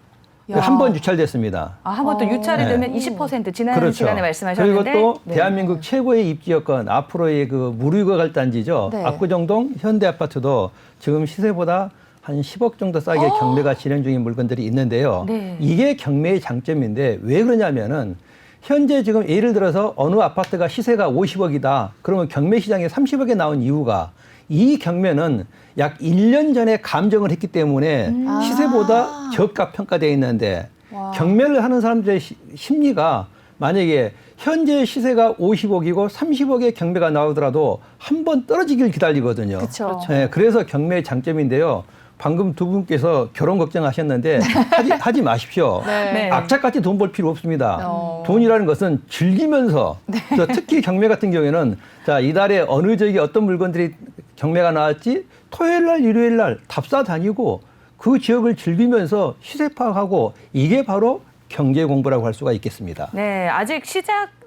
야. 한 번 유찰됐습니다. 한 번 또 유찰이 네. 되면 20% 지난 그렇죠. 시간에 말씀하셨는데 그리고 또 네. 대한민국 최고의 입지여건 앞으로의 그 무료거갈 단지죠. 네. 압구정동 현대아파트도 지금 시세보다 한 10억 정도 싸게 경매가 진행 중인 물건들이 있는데요. 네. 이게 경매의 장점인데 왜 그러냐면은 현재 지금 예를 들어서 어느 아파트가 시세가 50억이다. 그러면 경매 시장에 30억에 나온 이유가 이 경매는 약 1년 전에 감정을 했기 때문에 시세보다 저가 평가되어 있는데 와. 경매를 하는 사람들의 심리가 만약에 현재 시세가 50억이고 30억의 경매가 나오더라도 한 번 떨어지길 기다리거든요. 그렇죠. 네, 그래서 경매의 장점인데요. 방금 두 분께서 결혼 걱정하셨는데 하지 마십시오. 네. 악착같이 돈 벌 필요 없습니다. 돈이라는 것은 즐기면서 저 특히 경매 같은 경우에는 자, 이달에 어느 지역에 어떤 물건들이 경매가 나왔지 토요일 날 일요일 날 답사 다니고 그 지역을 즐기면서 시세 파악하고 이게 바로 경제 공부라고 할 수가 있겠습니다. 네, 아직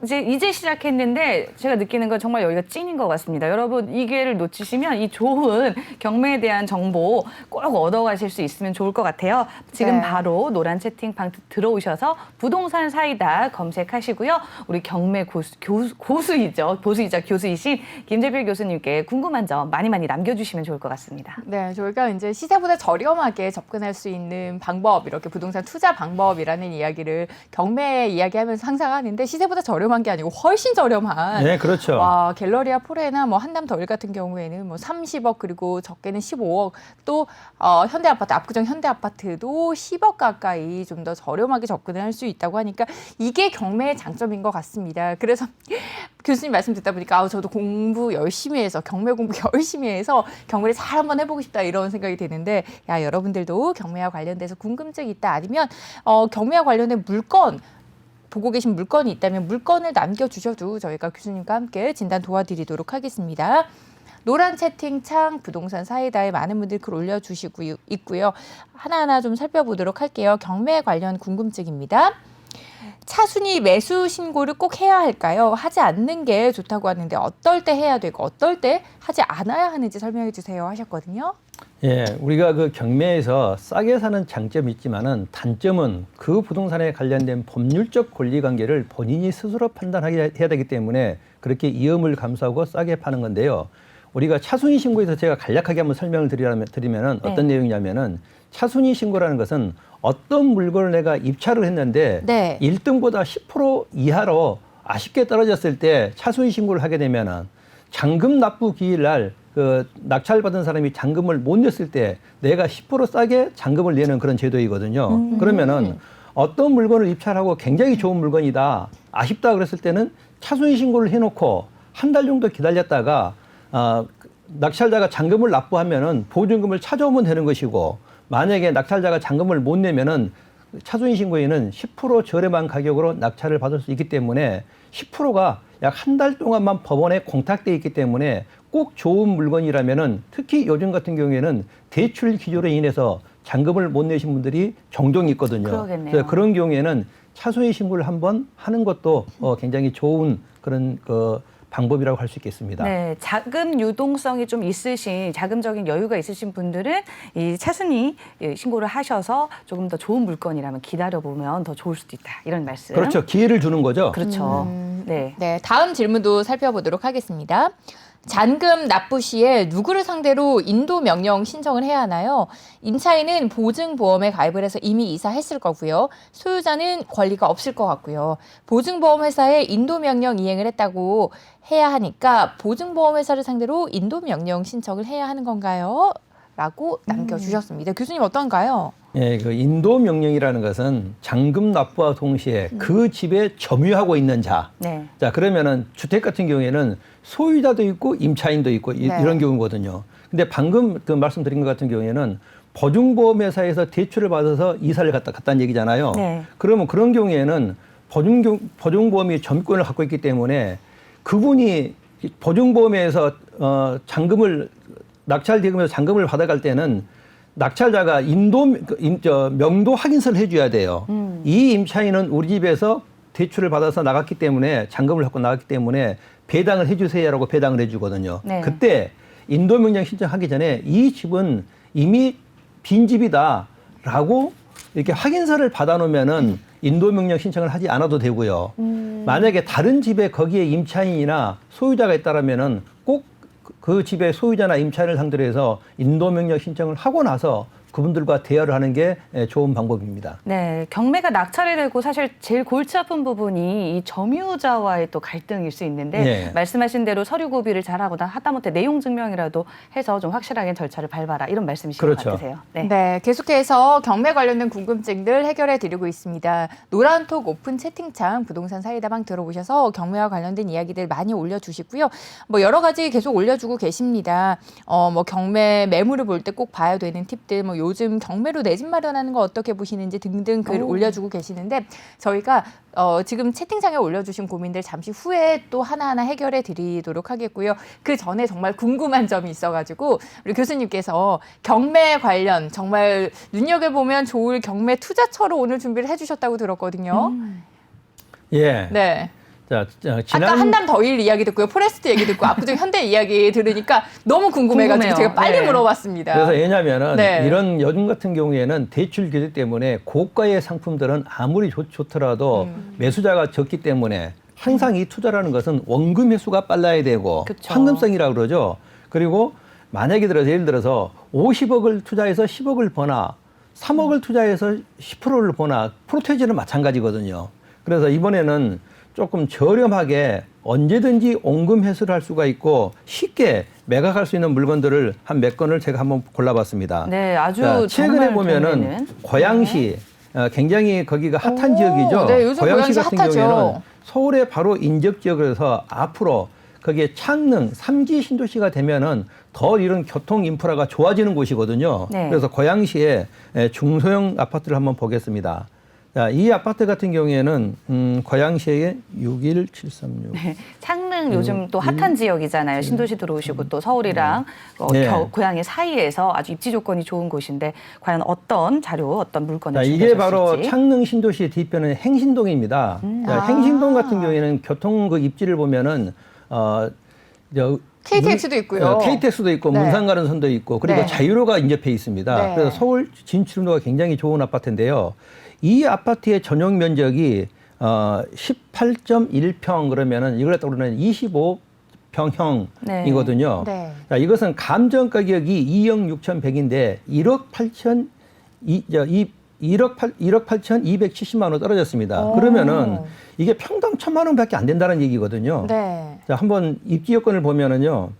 이제 시작했는데 제가 느끼는 건 정말 여기가 찐인 것 같습니다. 여러분 이 기회를 놓치시면 이 좋은 경매에 대한 정보 꼭 얻어가실 수 있으면 좋을 것 같아요. 지금 네. 바로 노란 채팅방 들어오셔서 부동산 사이다 검색하시고요. 우리 경매 고수이죠. 보수이자 교수이신 김재필 교수님께 궁금한 점 많이 남겨주시면 좋을 것 같습니다. 네, 저희가 이제 시세보다 저렴하게 접근할 수 있는 방법, 이렇게 부동산 투자 방법이라는 이야기를 경매 이야기하면서 항상 하는데 시세보다 저렴한 게 아니고 훨씬 저렴한. 네, 그렇죠. 와, 갤러리아 포레나 뭐 한남 더힐 같은 경우에는 뭐 30억 그리고 적게는 15억 또 현대아파트 압구정 현대아파트도 10억 가까이 좀 더 저렴하게 접근을 할 수 있다고 하니까 이게 경매의 장점인 것 같습니다. 그래서 교수님 말씀 듣다 보니까 저도 공부 열심히 해서 경매 공부 열심히 해서 경매를 잘 한번 해보고 싶다 이런 생각이 드는데 야 여러분들도 경매와 관련돼서 궁금증이 있다 아니면 경매와 관련된 물건 보고 계신 물건이 있다면 물건을 남겨주셔도 저희가 교수님과 함께 진단 도와드리도록 하겠습니다. 노란 채팅창 부동산 사이다에 많은 분들이 글 올려주시고 있고요. 하나하나 좀 살펴보도록 할게요. 경매 관련 궁금증입니다. 차순위 매수 신고를 꼭 해야 할까요? 하지 않는 게 좋다고 하는데 어떨 때 해야 되고 어떨 때 하지 않아야 하는지 설명해 주세요 하셨거든요. 예, 우리가 그 경매에서 싸게 사는 장점이 있지만은 단점은 그 부동산에 관련된 법률적 권리 관계를 본인이 스스로 판단해야 되기 때문에 그렇게 위험을 감수하고 싸게 파는 건데요. 우리가 차순위 신고에서 제가 간략하게 한번 설명을 드리면은 어떤 내용이냐면은 차순위 신고라는 것은 어떤 물건을 내가 입찰을 했는데 네. 1등보다 10% 이하로 아쉽게 떨어졌을 때 차순위 신고를 하게 되면은 잔금 납부 기일날 그 낙찰받은 사람이 잔금을 못 냈을 때 내가 10% 싸게 잔금을 내는 그런 제도이거든요. 그러면은 어떤 물건을 입찰하고 굉장히 좋은 물건이다. 아쉽다 그랬을 때는 차순위 신고를 해놓고 한 달 정도 기다렸다가 낙찰자가 잔금을 납부하면은 보증금을 찾아오면 되는 것이고 만약에 낙찰자가 잔금을 못 내면은 차순위 신고에는 10% 저렴한 가격으로 낙찰을 받을 수 있기 때문에 10%가 약 한 달 동안만 법원에 공탁돼 있기 때문에 꼭 좋은 물건이라면은 특히 요즘 같은 경우에는 대출 기조로 인해서 잔금을 못 내신 분들이 종종 있거든요. 그러겠네요. 그래서 그런 경우에는 차손의 신고를 한번 하는 것도 굉장히 좋은 그런 방법이라고 할 수 있겠습니다. 네, 자금 유동성이 좀 있으신, 자금적인 여유가 있으신 분들은 이 차순위 신고를 하셔서 조금 더 좋은 물건이라면 기다려보면 더 좋을 수도 있다. 이런 말씀. 그렇죠. 기회를 주는 거죠. 그렇죠. 네. 네, 다음 질문도 살펴보도록 하겠습니다. 잔금 납부 시에 누구를 상대로 인도 명령 신청을 해야 하나요? 임차인은 보증보험에 가입을 해서 이미 이사했을 거고요. 소유자는 권리가 없을 것 같고요. 보증보험 회사에 인도 명령 이행을 했다고 해야 하니까 보증보험 회사를 상대로 인도 명령 신청을 해야 하는 건가요? 라고 남겨주셨습니다. 교수님 어떤가요? 예, 그 인도 명령이라는 것은 잔금 납부와 동시에 그 집에 점유하고 있는 자. 네. 자, 그러면은 주택 같은 경우에는 소유자도 있고 임차인도 있고 네. 이런 경우거든요. 근데 방금 그 말씀드린 것 같은 경우에는 보증보험회사에서 대출을 받아서 이사를 갔다는 얘기잖아요. 네. 그러면 그런 경우에는 보증보험이 점유권을 갖고 있기 때문에 그분이 보증보험에서 잔금을 낙찰대금에서 잔금을 받아갈 때는 낙찰자가 명도 확인서를 해줘야 돼요. 이 임차인은 우리 집에서 대출을 받아서 나갔기 때문에 잔금을 갖고 나갔기 때문에 배당을 해주세요라고 배당을 해주거든요. 네. 그때 인도명령 신청하기 전에 이 집은 이미 빈집이다라고 이렇게 확인서를 받아놓으면은 인도명령 신청을 하지 않아도 되고요. 만약에 다른 집에 거기에 임차인이나 소유자가 있다라면은 꼭 그 집의 소유자나 임차인을 상대로 해서 인도명령 신청을 하고 나서 그분들과 대화를 하는 게 좋은 방법입니다. 네, 경매가 낙찰이 되고 사실 제일 골치 아픈 부분이 이 점유자와의 또 갈등일 수 있는데 네. 말씀하신 대로 서류 구비를 잘하거나 하다못해 내용 증명이라도 해서 좀 확실하게 절차를 밟아라 이런 말씀이신 그렇죠. 것 같으세요. 네. 네, 계속해서 경매 관련된 궁금증들 해결해 드리고 있습니다. 노란톡 오픈 채팅창 부동산 사이다방 들어오셔서 경매와 관련된 이야기들 많이 올려주시고요. 뭐 여러 가지 계속 올려주고 계십니다. 뭐 경매 매물을 볼 때 꼭 봐야 되는 팁들, 뭐 요즘 경매로 내 집 마련하는 거 어떻게 보시는지 등등 글 올려주고 계시는데 저희가 지금 채팅창에 올려주신 고민들 잠시 후에 또 하나하나 해결해 드리도록 하겠고요. 그 전에 정말 궁금한 점이 있어가지고 우리 교수님께서 경매 관련 정말 눈여겨보면 좋을 경매 투자처로 오늘 준비를 해주셨다고 들었거든요. 예. 네. 자, 아까 한남 더일 이야기 듣고요. 포레스트 얘기 듣고 압구정 현대 이야기 들으니까 너무 궁금해가지고 궁금해요. 제가 빨리 네. 물어봤습니다. 그래서 왜냐하면은 네. 이런 요즘 같은 경우에는 대출 규제 때문에 고가의 상품들은 아무리 좋더라도 매수자가 적기 때문에 항상 이 투자라는 것은 원금 회수가 빨라야 되고 그쵸. 황금성이라고 그러죠. 그리고 만약에 예를 들어서 50억을 투자해서 10억을 버나 3억을 투자해서 10%를 버나 프로테이지는 마찬가지거든요. 그래서 이번에는 조금 저렴하게 언제든지 원금 회수를 할 수가 있고 쉽게 매각할 수 있는 물건들을 한 몇 건을 제가 한번 골라봤습니다. 네, 아주 자, 최근에 정말 보면은 경매는. 고양시 굉장히 거기가 핫한 오, 지역이죠. 네, 요즘 고양시 같은 핫하죠. 경우에는 서울의 바로 인접 지역에서 앞으로 거기에 창릉 3기 신도시가 되면은 더 이런 교통 인프라가 좋아지는 곳이거든요. 네. 그래서 고양시의 중소형 아파트를 한번 보겠습니다. 자, 이 아파트 같은 경우에는 고양시의 61736. 네, 창릉 요즘 또 핫한 지역이잖아요. 신도시 들어오시고 또 서울이랑 네. 고향의 사이에서 아주 입지 조건이 좋은 곳인데 과연 어떤 자료, 어떤 물건을 자, 준비하셨을지. 이게 바로 창릉 신도시 뒤편은 행신동입니다. 자, 행신동 같은 경우에는 교통 그 입지를 보면은 KTX도 있고요. KTX도 있고 네. 문산 가는 선도 있고 그리고 네. 자유로가 인접해 있습니다. 네. 그래서 서울 진출로가 굉장히 좋은 아파트인데요. 이 아파트의 전용 면적이 18.1평 그러면은 이걸 따르면 25평형이거든요. 네. 자, 이것은 감정 가격이 2억 6,100인데 1억 8,270만 원 떨어졌습니다. 오. 그러면은 이게 평당 1,000만 원밖에 안 된다는 얘기거든요. 네. 자, 한번 입지 여건을 보면은요.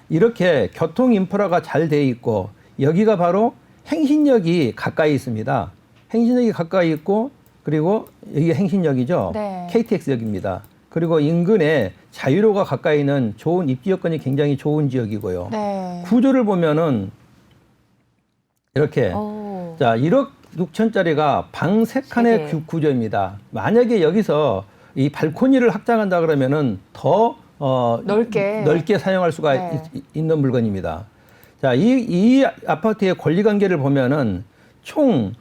이렇게 교통 인프라가 잘 돼 있고 여기가 바로 행신역이 가까이 있습니다. 행신역이 가까이 있고 그리고 여기가 행신역이죠. 네. KTX역입니다. 그리고 인근에 자유로가 가까이 있는 좋은 입지 여건이 굉장히 좋은 지역이고요. 네. 구조를 보면은 이렇게 오. 자 1억 6천짜리가 방 3칸의 세개. 구조입니다. 만약에 여기서 이 발코니를 확장한다 그러면은 더 넓게. 사용할 수가 네. 있는 물건입니다. 자, 이 아파트의 권리관계를 보면은 총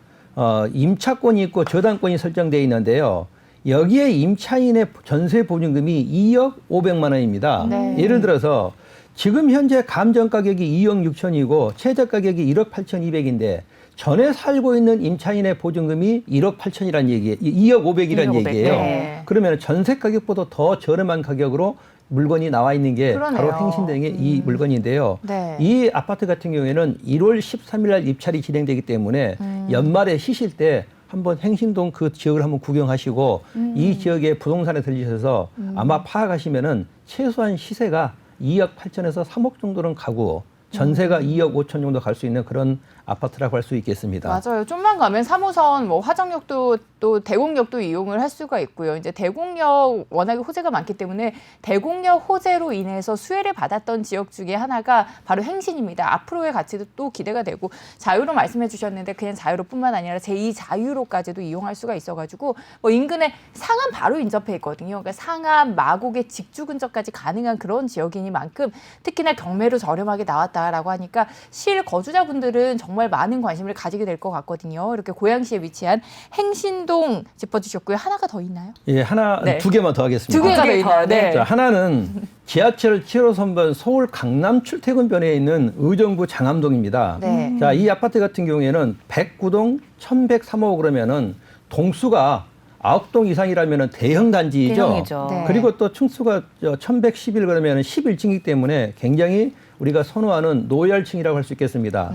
임차권이 있고 저당권이 설정되어 있는데요. 여기에 임차인의 전세 보증금이 2억 500만 원입니다. 네. 예를 들어서 지금 현재 감정 가격이 2억 6천이고 최저 가격이 1억 8,200인데 전에 살고 있는 임차인의 보증금이 1억 8천이라는 얘기예요. 2억 500이라는 2억 500, 얘기예요. 네. 그러면 전세 가격보다 더 저렴한 가격으로 물건이 나와 있는 게 그러네요. 바로 행신동의 이 물건인데요. 네. 이 아파트 같은 경우에는 1월 13일 날 입찰이 진행되기 때문에 연말에 쉬실 때 한번 행신동 그 지역을 한번 구경하시고 이 지역의 부동산에 들리셔서 아마 파악하시면은 최소한 시세가 2억 8천에서 3억 정도는 가고 전세가 2억 5천 정도 갈 수 있는 그런 아파트라고 할 수 있겠습니다. 맞아요. 좀만 가면 3호선 뭐 화정역도 또 대곡역도 이용을 할 수가 있고요. 이제 대곡역 워낙에 호재가 많기 때문에 대곡역 호재로 인해서 수혜를 받았던 지역 중에 하나가 바로 행신입니다. 앞으로의 가치도 또 기대가 되고 자유로 말씀해 주셨는데 그냥 자유로뿐만 아니라 제2자유로까지도 이용할 수가 있어가지고 뭐 인근에 상암 바로 인접해 있거든요. 그러니까 상암, 마곡의 직주 근접까지 가능한 그런 지역이니만큼 특히나 경매로 저렴하게 나왔다라고 하니까 실 거주자분들은 정말 많은 관심을 가지게 될 것 같거든요. 이렇게 고양시에 위치한 행신동 짚어주셨고요. 하나가 더 있나요? 예, 네. 두 개만 더 하겠습니다. 두 개가 더 있나요? 네. 자, 하나는 지하철 7호선번 서울 강남 출퇴근변에 있는 의정부 장암동입니다. 네. 자, 이 아파트 같은 경우에는 109동 1103호 그러면은 동수가 9동 이상이라면은 대형 단지이죠. 대형이죠. 네. 그리고 또 층수가 1111 그러면은 11층이기 때문에 굉장히 우리가 선호하는 노열층이라고 할 수 있겠습니다.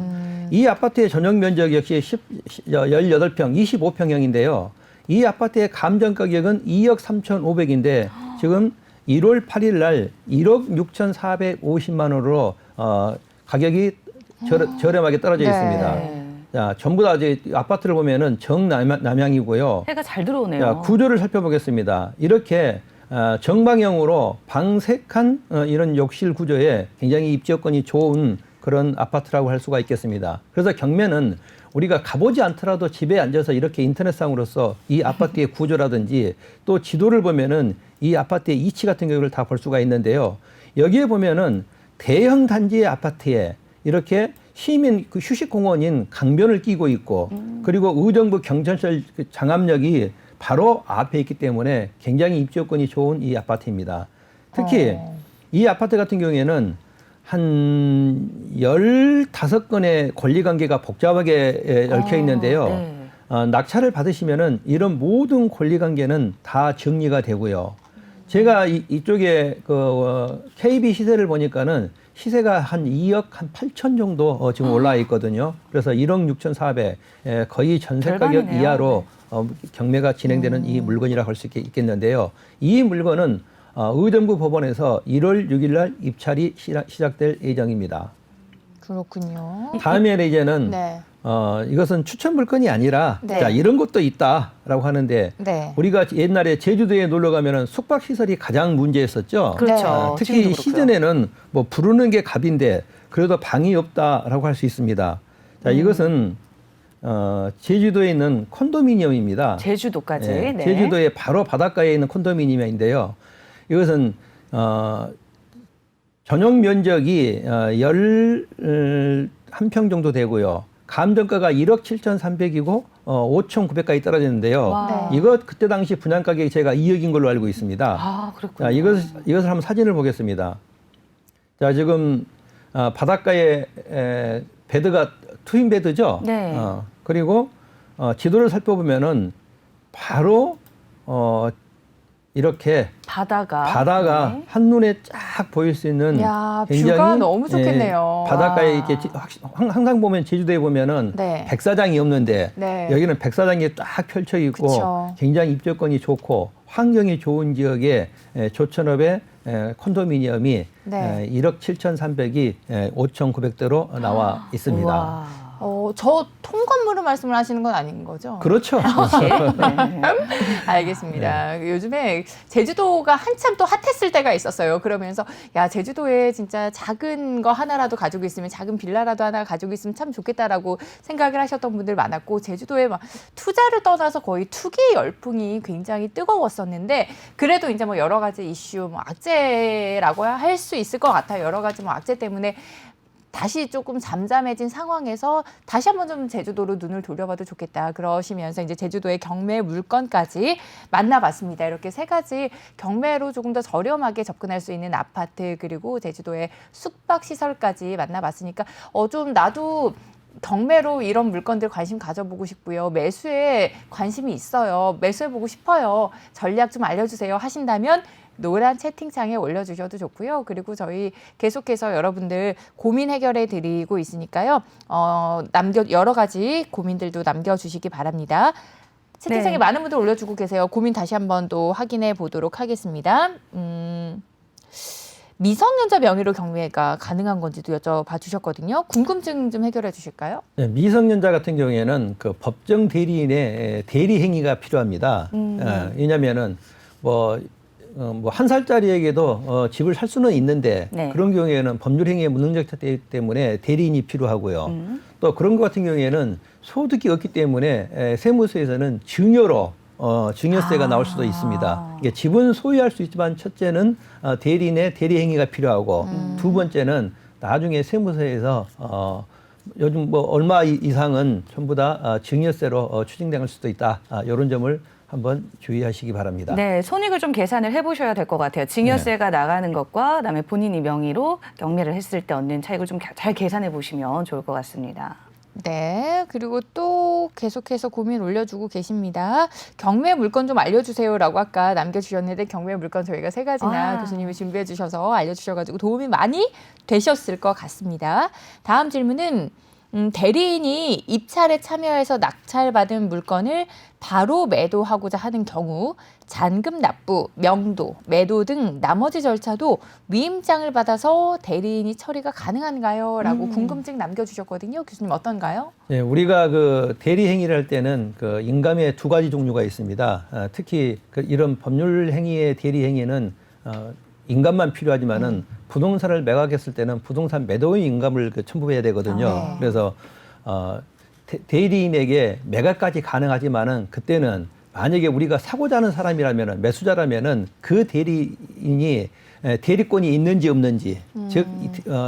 이 아파트의 전용 면적 역시 18평, 25평형인데요. 이 아파트의 감정 가격은 2억 3,500인데 지금 1월 8일 날 1억 6,450만 원으로 가격이 저렴하게 떨어져 네. 있습니다. 자, 전부 다 이제 아파트를 보면은 정남향이고요. 해가 잘 들어오네요. 자, 구조를 살펴보겠습니다. 이렇게 정방형으로 방색한 이런 욕실 구조에 굉장히 입지여건이 좋은 그런 아파트라고 할 수가 있겠습니다. 그래서 경매는 우리가 가보지 않더라도 집에 앉아서 이렇게 인터넷상으로서 이 아파트의 구조라든지 또 지도를 보면은 이 아파트의 이치 같은 경우를 다 볼 수가 있는데요. 여기에 보면은 대형 단지의 아파트에 이렇게 시민 그 휴식공원인 강변을 끼고 있고 그리고 의정부 경전철 장암역이 바로 앞에 있기 때문에 굉장히 입지여건이 좋은 이 아파트입니다. 특히 이 아파트 같은 경우에는 한 15건의 권리관계가 복잡하게 얽혀 있는데요. 네. 낙찰을 받으시면은 이런 모든 권리관계는 다 정리가 되고요. 제가 이쪽에 KB 시세를 보니까는 시세가 한 2억 한 8천 정도 지금 올라와 있거든요. 그래서 1억 6,400 거의 전세 가격 절반이네요. 이하로 경매가 진행되는 이 물건이라고 할 수 있겠는데요. 이 물건은 의정부 법원에서 1월 6일 날 입찰이 시작될 예정입니다. 그렇군요. 다음에는 이제는 네. 이것은 추천 물건이 아니라 네. 자, 이런 것도 있다라고 하는데 네. 우리가 옛날에 제주도에 놀러 가면은 숙박 시설이 가장 문제였었죠. 그렇죠. 특히 지금도 그렇고요. 시즌에는 뭐 부르는 게 값인데 그래도 방이 없다라고 할 수 있습니다. 자, 이것은 제주도에 있는 콘도미니엄입니다. 제주도까지. 예, 네. 제주도의 바로 바닷가에 있는 콘도미니엄인데요. 이것은 전용 면적이 11평 정도 되고요. 감정가가 1억 7,300이고 5,900까지 떨어졌는데요. 와. 이거 그때 당시 분양 가격이 제가 2억인 걸로 알고 있습니다. 아, 그렇군요. 자, 이것을 한번 사진을 보겠습니다. 자, 지금 바닷가에 베드가 트윈 베드죠. 네. 그리고 지도를 살펴보면은 바로 이렇게 바다가 네. 한눈에 쫙 보일 수 있는 야, 뷰가 너무 좋겠네요. 바닷가에 와. 이렇게 항상 보면 제주도에 보면은 네. 백사장이 없는데 네. 여기는 백사장이 딱 펼쳐 있고 그쵸. 굉장히 입지여건이 좋고 환경이 좋은 지역에 조천업의 콘도미니엄이 네. 1억 7,300이 5,900대로 나와 있습니다. 우와. 저 통건물을 말씀을 하시는 건 아닌 거죠? 그렇죠. 네. 알겠습니다. 요즘에 제주도가 한참 또 핫했을 때가 있었어요. 그러면서 야, 제주도에 진짜 작은 거 하나라도 가지고 있으면 작은 빌라라도 하나 가지고 있으면 참 좋겠다라고 생각을 하셨던 분들 많았고 제주도에 막 투자를 떠나서 거의 투기 열풍이 굉장히 뜨거웠었는데 그래도 이제 뭐 여러 가지 이슈, 뭐 악재라고 할 수 있을 것 같아요. 여러 가지 뭐 악재 때문에 다시 조금 잠잠해진 상황에서 다시 한번 좀 제주도로 눈을 돌려봐도 좋겠다. 그러시면서 이제 제주도의 경매 물건까지 만나봤습니다. 이렇게 세 가지 경매로 조금 더 저렴하게 접근할 수 있는 아파트 그리고 제주도의 숙박 시설까지 만나봤으니까 좀 나도 경매로 이런 물건들 관심 가져보고 싶고요. 매수에 관심이 있어요. 매수해보고 싶어요. 전략 좀 알려주세요 하신다면 노란 채팅창에 올려주셔도 좋고요. 그리고 저희 계속해서 여러분들 고민 해결해 드리고 있으니까요. 여러 가지 고민들도 남겨주시기 바랍니다. 채팅창에 네. 많은 분들 올려주고 계세요. 고민 다시 한번 또 확인해 보도록 하겠습니다. 미성년자 명의로 경매가 가능한 건지도 여쭤봐 주셨거든요. 궁금증 좀 해결해 주실까요? 네, 미성년자 같은 경우에는 그 법정 대리인의 대리 행위가 필요합니다. 왜냐하면은 뭐 한 살짜리에게도 집을 살 수는 있는데 네. 그런 경우에는 법률 행위에 무능력자이기 때문에 대리인이 필요하고요. 또 그런 것 같은 경우에는 소득이 없기 때문에 세무서에서는 증여로 증여세가 나올 수도 있습니다. 이게 집은 소유할 수 있지만 첫째는 대리인의 대리 행위가 필요하고 두 번째는 나중에 세무서에서 요즘 뭐 얼마 이상은 전부 다 증여세로 추징될 수도 있다. 이런 점을 한번 주의하시기 바랍니다. 네, 손익을 좀 계산을 해보셔야 될 것 같아요. 증여세가 나가는 것과 그다음에 본인이 명의로 경매를 했을 때 얻는 차익을 좀 잘 계산해 보시면 좋을 것 같습니다. 네, 그리고 또 계속해서 고민 올려주고 계십니다. 경매 물건 좀 알려주세요라고 아까 남겨주셨는데 경매 물건 저희가 세 가지나 교수님이 준비해 주셔서 알려주셔가지고 도움이 많이 되셨을 것 같습니다. 다음 질문은 대리인이 입찰에 참여해서 낙찰받은 물건을 바로 매도하고자 하는 경우 잔금 납부, 명도, 매도 등 나머지 절차도 위임장을 받아서 대리인이 처리가 가능한가요? 라고 궁금증 남겨주셨거든요. 교수님 어떤가요? 네, 우리가 그 대리 행위를 할 때는 그 인감의 두 가지 종류가 있습니다. 특히 이런 법률 행위의 대리 행위는 인감만 필요하지만은 부동산을 매각했을 때는 부동산 매도인 인감을 첨부해야 되거든요. 그래서 대리인에게 매각까지 가능하지만은 그때는 만약에 우리가 사고자 하는 사람이라면은 매수자라면은 그 대리인이 대리권이 있는지 없는지, 즉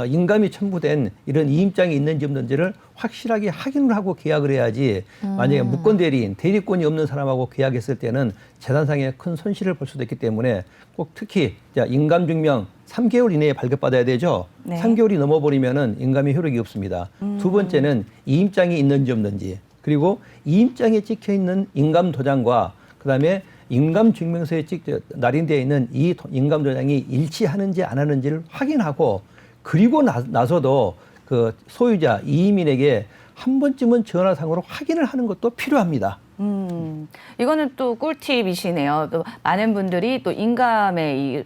인감이 첨부된 이런 이임장이 있는지 없는지를 확실하게 확인을 하고 계약을 해야지. 만약에 무권 대리인, 대리권이 없는 사람하고 계약했을 때는 재산상의 큰 손실을 볼 수도 있기 때문에 꼭 특히 인감증명 3개월 이내에 발급받아야 되죠. 네. 3개월이 넘어버리면은 인감의 효력이 없습니다. 두 번째는 이임장이 있는지 없는지, 그리고 이임장에 찍혀 있는 인감 도장과 그다음에 인감증명서에 날인되어 있는 이 인감 도장이 일치하는지 안 하는지를 확인하고, 그리고 나서도 그 소유자 이임인에게 한 번쯤은 전화상으로 확인을 하는 것도 필요합니다. 이거는 또 꿀팁이시네요. 또 많은 분들이 또 인감의 이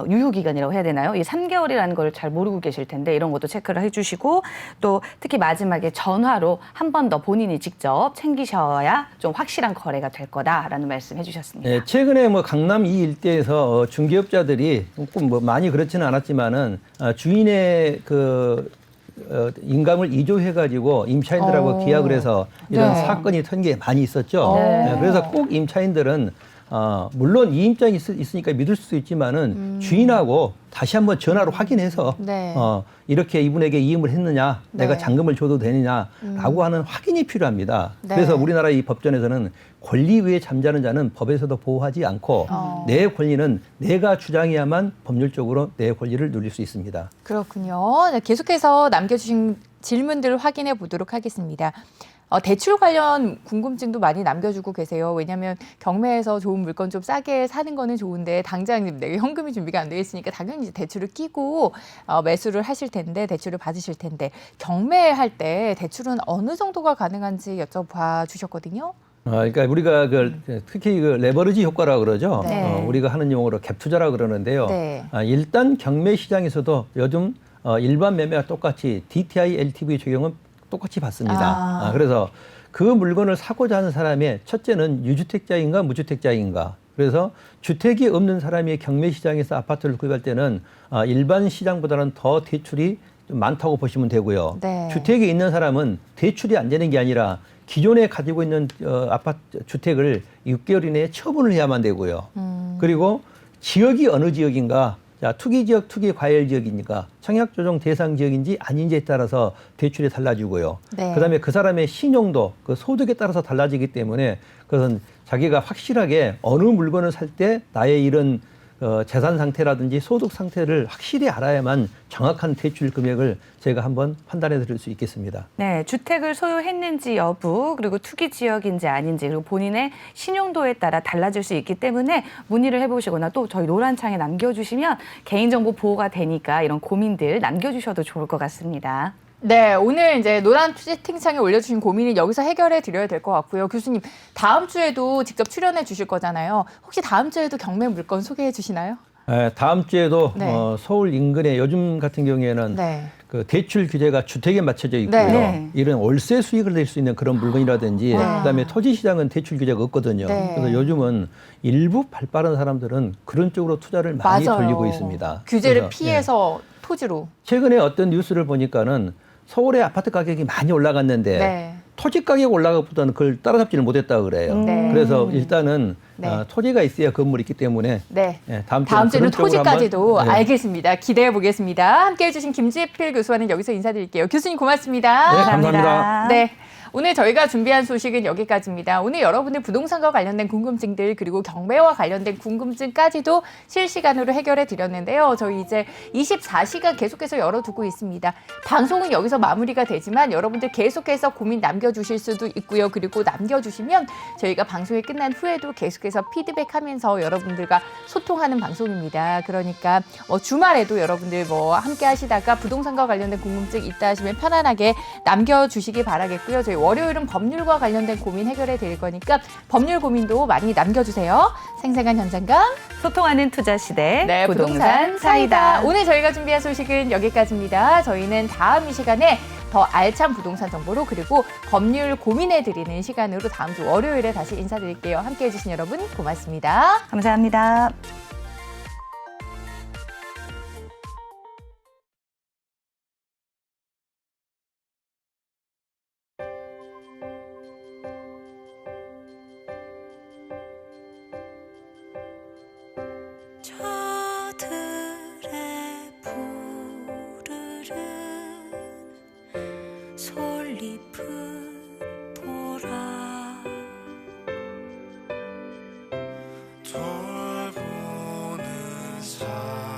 유효 기간이라고 해야 되나요? 이 3개월이라는 걸 잘 모르고 계실 텐데 이런 것도 체크를 해주시고, 또 특히 마지막에 전화로 한 번 더 본인이 직접 챙기셔야 좀 확실한 거래가 될 거다라는 말씀 해주셨습니다. 네, 최근에 뭐 강남 이 일대에서 중개업자들이 꼭 뭐 많이 그렇지는 않았지만은 주인의 인감을 이조해가지고 임차인들하고 계약을 해서 이런 네. 사건이 턴 게 많이 있었죠. 네. 그래서 꼭 임차인들은 물론 이임장이 있으니까 믿을 수도 있지만은 주인하고 다시 한번 전화로 확인해서 네. 이렇게 이분에게 이임을 했느냐, 네. 내가 잔금을 줘도 되느냐라고 하는 확인이 필요합니다. 네. 그래서 우리나라 이 법전에서는 권리 위에 잠자는 자는 법에서도 보호하지 않고 내 권리는 내가 주장해야만 법률적으로 내 권리를 누릴 수 있습니다. 그렇군요. 네, 계속해서 남겨주신 질문들을 확인해 보도록 하겠습니다. 대출 관련 궁금증도 많이 남겨주고 계세요. 왜냐하면 경매에서 좋은 물건 좀 싸게 사는 거는 좋은데 당장 내가 현금이 준비가 안 돼 있으니까 당연히 이제 대출을 끼고 매수를 하실 텐데, 대출을 받으실 텐데, 경매할 때 대출은 어느 정도가 가능한지 여쭤봐 주셨거든요. 그러니까 우리가 특히 레버리지 효과라고 그러죠. 네. 우리가 하는 용어로 갭 투자라고 그러는데요. 네. 일단 경매 시장에서도 요즘 일반 매매와 똑같이 DTI LTV 적용은 똑같이 받습니다. 그래서 그 물건을 사고자 하는 사람의 첫째는 유주택자인가 무주택자인가. 그래서 주택이 없는 사람이 경매 시장에서 아파트를 구입할 때는 일반 시장보다는 더 대출이 좀 많다고 보시면 되고요. 네. 주택이 있는 사람은 대출이 안 되는 게 아니라 기존에 가지고 있는 아파트 주택을 6개월 이내에 처분을 해야만 되고요. 그리고 지역이 어느 지역인가, 자, 투기 지역, 투기 과열 지역이니까 청약 조정 대상 지역인지 아닌지에 따라서 대출이 달라지고요. 네. 그다음에 그 사람의 신용도, 그 소득에 따라서 달라지기 때문에 그것은 자기가 확실하게 어느 물건을 살 때 나의 이런 재산 상태라든지 소득 상태를 확실히 알아야만 정확한 대출 금액을 제가 한번 판단해 드릴 수 있겠습니다. 네, 주택을 소유했는지 여부, 그리고 투기 지역인지 아닌지, 그리고 본인의 신용도에 따라 달라질 수 있기 때문에 문의를 해보시거나 또 저희 노란창에 남겨주시면 개인정보 보호가 되니까 이런 고민들 남겨주셔도 좋을 것 같습니다. 네, 오늘 이제 노란 채팅창에 올려주신 고민은 여기서 해결해 드려야 될 것 같고요. 교수님, 다음 주에도 직접 출연해 주실 거잖아요. 혹시 다음 주에도 경매 물건 소개해 주시나요? 네, 다음 주에도 네. 서울 인근에 요즘 같은 경우에는 네. 그 대출 규제가 주택에 맞춰져 있고요. 네. 이런 월세 수익을 낼 수 있는 그런 물건이라든지 그다음에 토지 시장은 대출 규제가 없거든요. 네. 그래서 요즘은 일부 발빠른 사람들은 그런 쪽으로 투자를 많이 맞아요. 돌리고 있습니다. 규제를 그래서, 피해서 토지로. 최근에 어떤 뉴스를 보니까는 서울의 아파트 가격이 많이 올라갔는데 네. 토지 가격 올라가보다는 그걸 따라잡지를 못했다고 그래요. 네. 그래서 일단은 네. 토지가 있어야 건물이 있기 때문에 네. 다음 다음 주는 그런 쪽으로 토지까지도 한번, 네. 알겠습니다. 기대해 보겠습니다. 함께해 주신 김지필 교수와는 여기서 인사드릴게요. 교수님 고맙습니다. 네, 감사합니다. 네. 오늘 저희가 준비한 소식은 여기까지입니다. 오늘 여러분들 부동산과 관련된 궁금증들 그리고 경매와 관련된 궁금증까지도 실시간으로 해결해 드렸는데요. 저희 이제 24시간 계속해서 열어두고 있습니다. 방송은 여기서 마무리가 되지만 여러분들 계속해서 고민 남겨주실 수도 있고요. 그리고 남겨주시면 저희가 방송이 끝난 후에도 계속해서 피드백하면서 여러분들과 소통하는 방송입니다. 그러니까 주말에도 여러분들 함께 하시다가 부동산과 관련된 궁금증 있다 하시면 편안하게 남겨주시기 바라겠고요. 저희 월요일은 법률과 관련된 고민 해결해 드릴 거니까 법률 고민도 많이 남겨주세요. 생생한 현장감, 소통하는 투자 시대, 네, 부동산 사이다. 오늘 저희가 준비한 소식은 여기까지입니다. 저희는 다음 이 시간에 더 알찬 부동산 정보로 그리고 법률 고민해 드리는 시간으로 다음 주 월요일에 다시 인사드릴게요. 함께해 주신 여러분 고맙습니다. 감사합니다. 저들의 부르는 솔잎은 보라 돌보는 사람